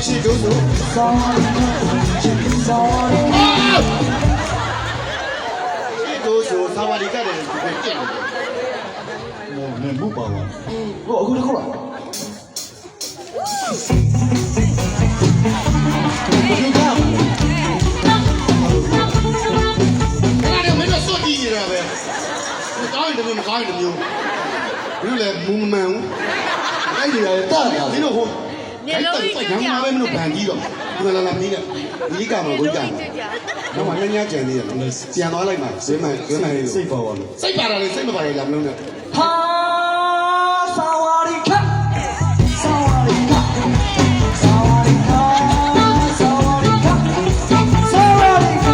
ရှိတို့ဆိုသာဝတိကတယ်ဒီပြည့်နေတယ်မောမပါပါဟိုအခုတခေါက်လားမကောင်းတယ်မျိုးဘယ်လိုလဲမူမမှန်ဘူးအဲ့ဒီရတယ်တာတယ်ဒီလိုဟိုနေလို့ညမှာပဲမလို့ဗန်ကြီးတော့ဒီလာလာမင်းကဒီကမှာကိုကြတယ်တော့မညကြံနေရတယ်ကြံသွားလိုက်မှာဈေးမှန်စိတ်ပေါ်ပါလို့စိတ်ပါတာလေစိတ်မပါလေလာမလို့နဲ့ဟာသာဝရီခသာဝရီခသာဝရီခသာဝရီခသာဝရီခ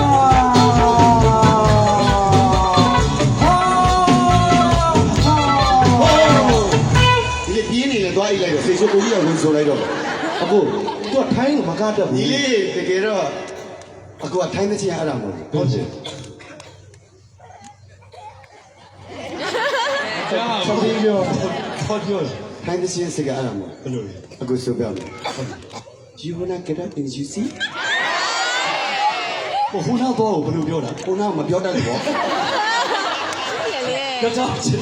သွားအိတ်လိုက်တော့ဖေးချိုကိုကြီးကဝင်ဆိုလိုက်တော့အခုသူကထိုင်းကိုမကားတတ်ဘူးဒီလေးတကယ်တော့အခုကထိုင်းတဲ့ချင်းအဲ့ဒါမဟုတ်ဘူးဟုတ်တယ်ဆောင်းပြီးတော့ဟောပြောထိုင်းတဲ့ချင်းစကားအဲ့ဒါမဟုတ်ဘယ်လိုလဲအခုဆိုပြမယ် You wanna get up in juicy ဟိုနောက်တော့ဘယ်လိုပြောတာဟိုနောက်မပြောတတ်ဘူးပေါ့ကြောက်ချစ်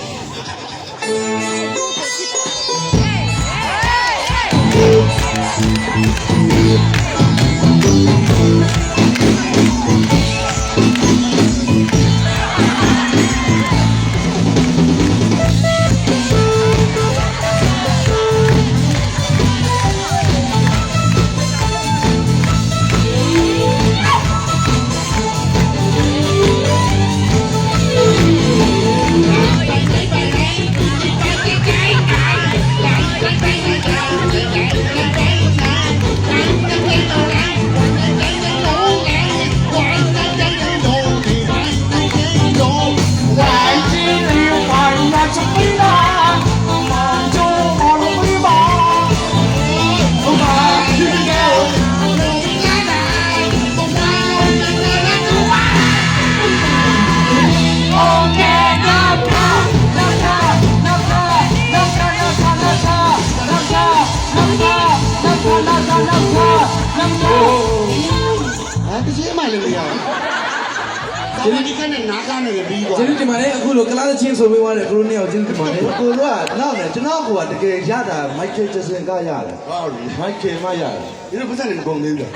ဒီကနေနားကနေပြီးသွားကျေးဇူးတင်ပါတယ်အခုလိုကလားချင်းဆိုပေးသွားတယ်ကိုလိုနှစ်ယောက်ကျေးဇူးတင်ပါတယ်ကိုတို့ကနောက်နဲ့ကျွန်တော်ကတကယ်ရတာမိုက်ကယ်ဂျက်ဆန်ကရတယ်ဟုတ်ပြီမိုက်ကယ်မရတယ်ဒီလိုပတ်စံနေမကုန်သေးဘူး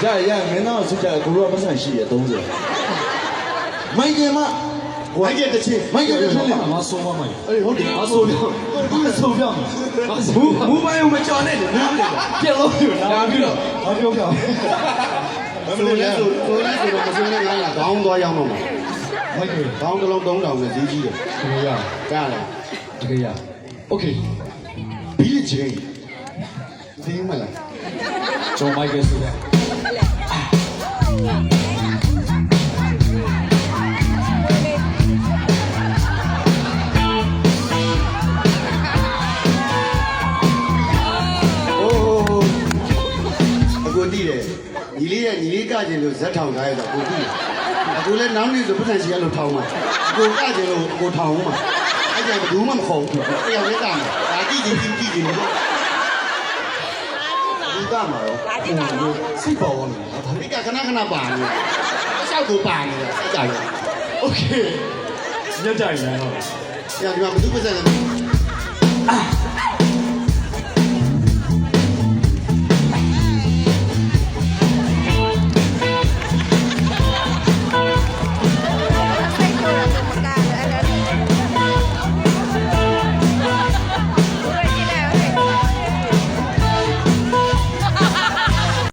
လားရမင်းတော့စစ်ကြကိုတို့ကပတ်စံရှိရ30မိုက်ကယ်မမိုက်ကယ်တစ်ချင်းမိုက်ကယ်တစ်ချင်းငါဆုံးမမိုက်အေးဟုတ်တယ်ငါဆုံးပြောငါဆုံးပြောမူပိုင်းကိုမကြော်နဲ့လေနားမလဲပြက်လို့လာပြီးတော့ငါပြောပြဆိုလဲဆိုတော့မစင်းနဲ့ငါလာခေါင်းသွားရောက်တော့မှာမိုက်တယ်ခေါင်းတစ်လုံး3000နဲ့ဈေးကြီးတယ်တကယ်ရကြားလားတကယ်ရโอเคဘီလီဂျင်းဒီမလားဂျွန်မိုက်ကယ်ဆိုတဲ့ညီလေးကကျင်လို့ဇက်ထောင်ထားရတော့ကိုကြည့်အခုလဲနောက်နေ့ဆိုပတ်စံရှိရလို့ထောင်မှာကိုကကျင်လို့ကိုထောင်မှာအဲ့ဒါဘယ်သူမှမခေါ်ဘူးတယောက်လေးကမှာဒါကြည့်ကြည့်လို့ဒီကမှာရောစိတ်ပေါ်ဝင်တယ်ဒါကခဏခဏပါနေအဆောက်ကိုပါနေတာစိတ်ကြတယ်โอเคညကြိုင်နေတော့ညဒီမှာဘယ်သူပတ်စံလဲ